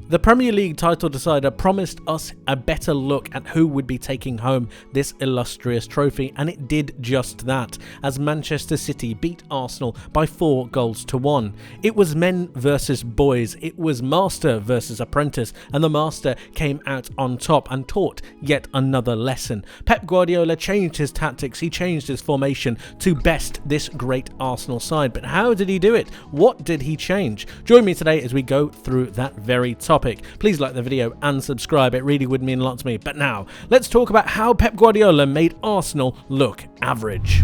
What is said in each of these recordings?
The Premier League title decider promised us a better look at who would be taking home this illustrious trophy, and it did just that, as Manchester City beat Arsenal by 4 goals to 1. It was men versus boys, it was master versus apprentice, and the master came out on top and taught yet another lesson. Pep Guardiola changed his tactics, he changed his formation to best this great Arsenal side. But how did he do it? What did he change? Join me today as we go through that very topic. Please like the video and subscribe, it really would mean a lot to me. But now, let's talk about how Pep Guardiola made Arsenal look average.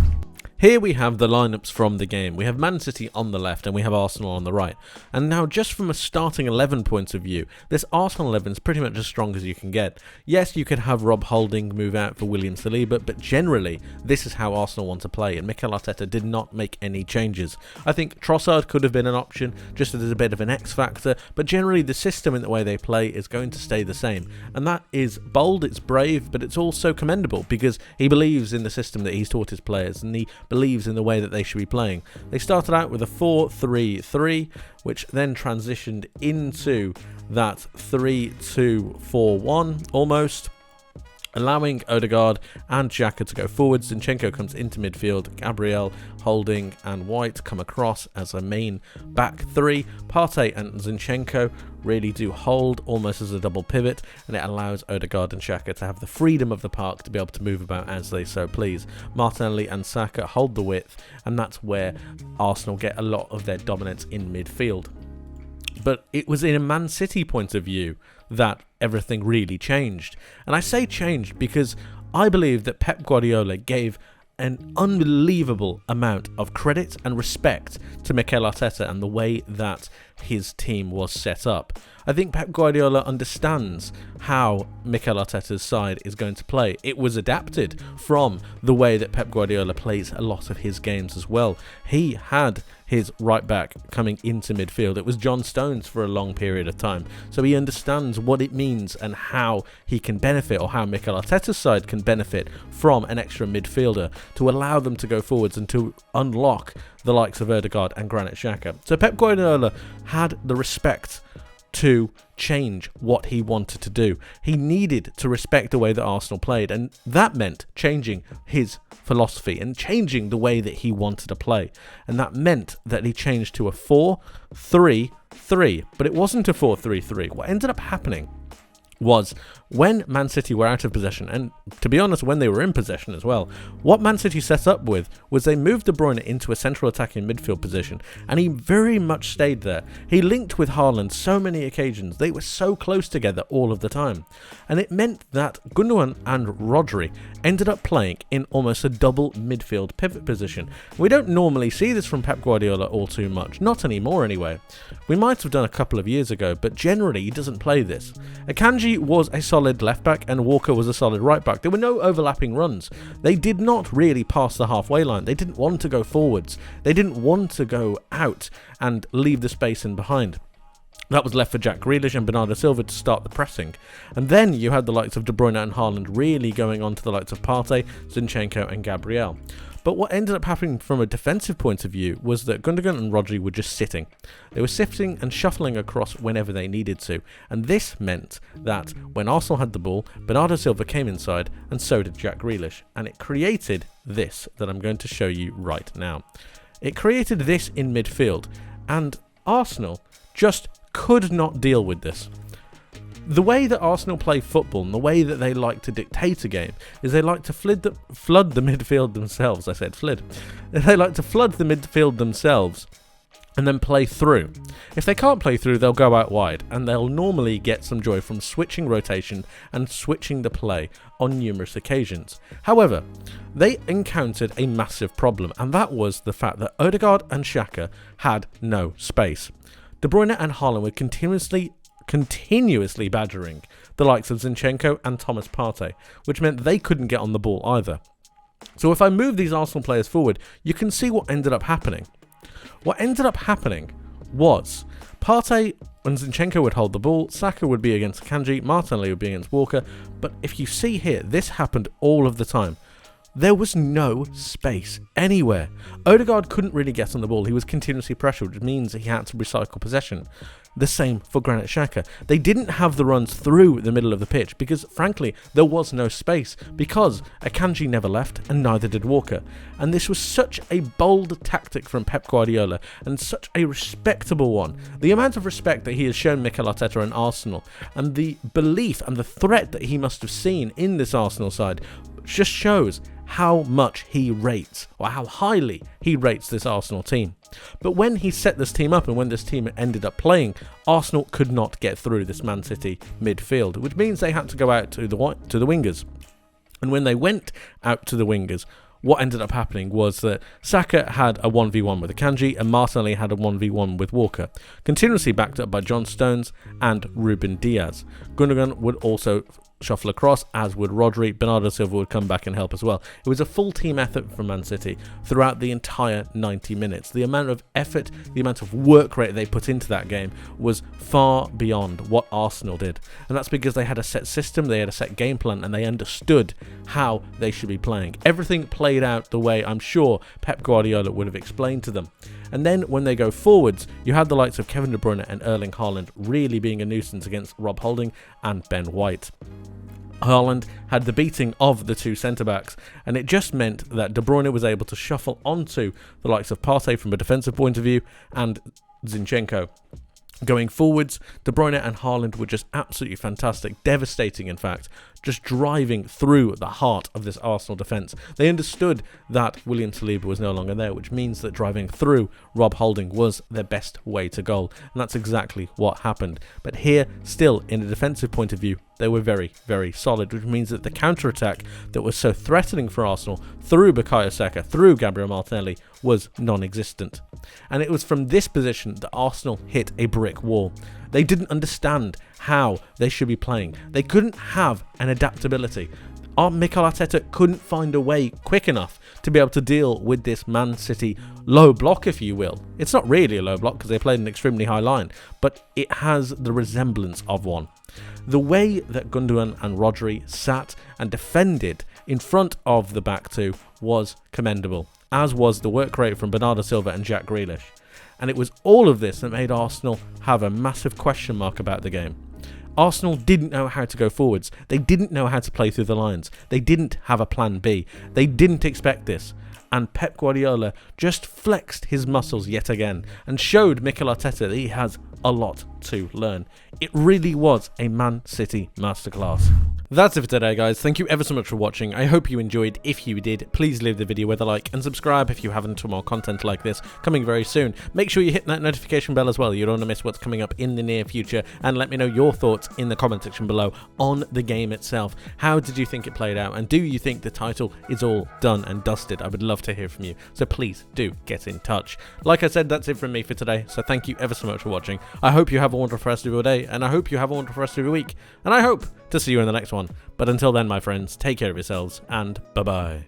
Here we have the lineups from the game. We have Man City on the left and we have Arsenal on the right. And now, just from a starting 11 point of view, this Arsenal 11 is pretty much as strong as you can get. Yes, you could have Rob Holding move out for William Saliba, but generally, this is how Arsenal want to play, and Mikel Arteta did not make any changes. I think Trossard could have been an option, just as a bit of an X factor, but generally the system in the way they play is going to stay the same. And that is bold, it's brave, but it's also commendable, because he believes in the system that he's taught his players, and he believes in the way that they should be playing. They started out with a 4-3-3, which then transitioned into that 3-2-4-1 almost, allowing Odegaard and Xhaka to go forwards. Zinchenko comes into midfield, Gabriel, Holding and White come across as a main back three. Partey and Zinchenko really do hold almost as a double pivot, and it allows Odegaard and Xhaka to have the freedom of the park to be able to move about as they so please. Martinelli and Saka hold the width, and that's where Arsenal get a lot of their dominance in midfield. But it was in a Man City point of view that everything really changed. And I say changed because I believe that Pep Guardiola gave an unbelievable amount of credit and respect to Mikel Arteta and the way that his team was set up. I think Pep Guardiola understands how Mikel Arteta's side is going to play. It was adapted from the way that Pep Guardiola plays a lot of his games as well. He had his right back coming into midfield. It was John Stones for a long period of time. So he understands what it means and how he can benefit, or how Mikel Arteta's side can benefit from an extra midfielder to allow them to go forwards and to unlock the likes of Odegaard and Granit Xhaka. So Pep Guardiola had the respect to change what he wanted to do. He needed to respect the way that Arsenal played, and that meant changing his philosophy and changing the way that he wanted to play. And that meant that he changed to a 4-3-3, but it wasn't a 4-3-3. What ended up happening was, when Man City were out of possession, and to be honest, when they were in possession as well, what Man City set up with was they moved De Bruyne into a central attacking midfield position, and he very much stayed there. He linked with Haaland so many occasions. They were so close together all of the time. And it meant that Gundogan and Rodri ended up playing in almost a double midfield pivot position. We don't normally see this from Pep Guardiola all too much, not anymore anyway. We might have done a couple of years ago, but generally he doesn't play this. Akanji was a solid left back and Walker was a solid right back. There were no overlapping runs. They did not really pass the halfway line. They didn't want to go forwards. They didn't want to go out and leave the space in behind. That was left for Jack Grealish and Bernardo Silva to start the pressing. And then you had the likes of De Bruyne and Haaland really going on to the likes of Partey, Zinchenko and Gabriel. But what ended up happening from a defensive point of view was that Gundogan and Rodri were just sitting. They were sifting and shuffling across whenever they needed to. And this meant that when Arsenal had the ball, Bernardo Silva came inside and so did Jack Grealish. And it created this that I'm going to show you right now. It created this in midfield, and Arsenal just could not deal with this. The way that Arsenal play football and the way that they like to dictate a game is they like to flood the midfield themselves. I said flood. They like to flood the midfield themselves and then play through. If they can't play through, they'll go out wide, and they'll normally get some joy from switching rotation and switching the play on numerous occasions. However, they encountered a massive problem, and that was the fact that Odegaard and Xhaka had no space. De Bruyne and Haaland were continuously badgering the likes of Zinchenko and Thomas Partey, which meant they couldn't get on the ball either. So if I move these Arsenal players forward, you can see what ended up happening. What ended up happening was Partey and Zinchenko would hold the ball, Saka would be against Akanji, Martinelli would be against Walker, but if you see here, this happened all of the time. There was no space anywhere. Odegaard couldn't really get on the ball. He was continuously pressured, which means he had to recycle possession. The same for Granit Xhaka. They didn't have the runs through the middle of the pitch because, frankly, there was no space because Akanji never left and neither did Walker. And this was such a bold tactic from Pep Guardiola and such a respectable one. The amount of respect that he has shown Mikel Arteta and Arsenal and the belief and the threat that he must have seen in this Arsenal side just shows how much he rates, or how highly he rates this Arsenal team. But when he set this team up and when this team ended up playing, Arsenal could not get through this Man City midfield, which means they had to go out to the wingers. And when they went out to the wingers, what ended up happening was that Saka had a 1v1 with Akanji and Martinelli had a 1v1 with Walker, continuously backed up by John Stones and Ruben Diaz. Gundogan would also shuffle across, as would Rodri. Bernardo Silva would come back and help as well. It was a full team effort from Man City throughout the entire 90 minutes. The amount of effort, the amount of work rate they put into that game was far beyond what Arsenal did. And that's because they had a set system, they had a set game plan, and they understood how they should be playing. Everything played out the way I'm sure Pep Guardiola would have explained to them. And then when they go forwards, you had the likes of Kevin De Bruyne and Erling Haaland really being a nuisance against Rob Holding and Ben White. Haaland had the beating of the two centre-backs, and it just meant that De Bruyne was able to shuffle onto the likes of Partey from a defensive point of view and Zinchenko. Going forwards, De Bruyne and Haaland were just absolutely fantastic, devastating in fact, just driving through the heart of this Arsenal defence. They understood that William Saliba was no longer there, which means that driving through Rob Holding was their best way to goal, and that's exactly what happened. But here, still, in a defensive point of view, they were very, very solid, which means that the counter-attack that was so threatening for Arsenal through Bukayo Saka, through Gabriel Martinelli, was non-existent. And it was from this position that Arsenal hit a brick wall. They didn't understand how they should be playing. They couldn't have an adaptability. Mikel Arteta couldn't find a way quick enough to be able to deal with this Man City low block, if you will. It's not really a low block because they played an extremely high line, but it has the resemblance of one. The way that Gundogan and Rodri sat and defended in front of the back two was commendable, as was the work rate from Bernardo Silva and Jack Grealish. And it was all of this that made Arsenal have a massive question mark about the game. Arsenal didn't know how to go forwards. They didn't know how to play through the lines. They didn't have a plan B. They didn't expect this. And Pep Guardiola just flexed his muscles yet again and showed Mikel Arteta that he has a lot to learn. It really was a Man City masterclass. That's it for today, guys. Thank you ever so much for watching. I hope you enjoyed. If you did, please leave the video with a like and subscribe if you haven't for more content like this coming very soon. Make sure you hit that notification bell as well. You don't want to miss what's coming up in the near future, and let me know your thoughts in the comment section below on the game itself. How did you think it played out, and do you think the title is all done and dusted? I would love to hear from you, so please do get in touch. Like I said, that's it from me for today, so thank you ever so much for watching. I hope you have a wonderful rest of your day, and I hope you have a wonderful rest of your week, and I hope to see you in the next one. But until then, my friends, take care of yourselves, and bye-bye.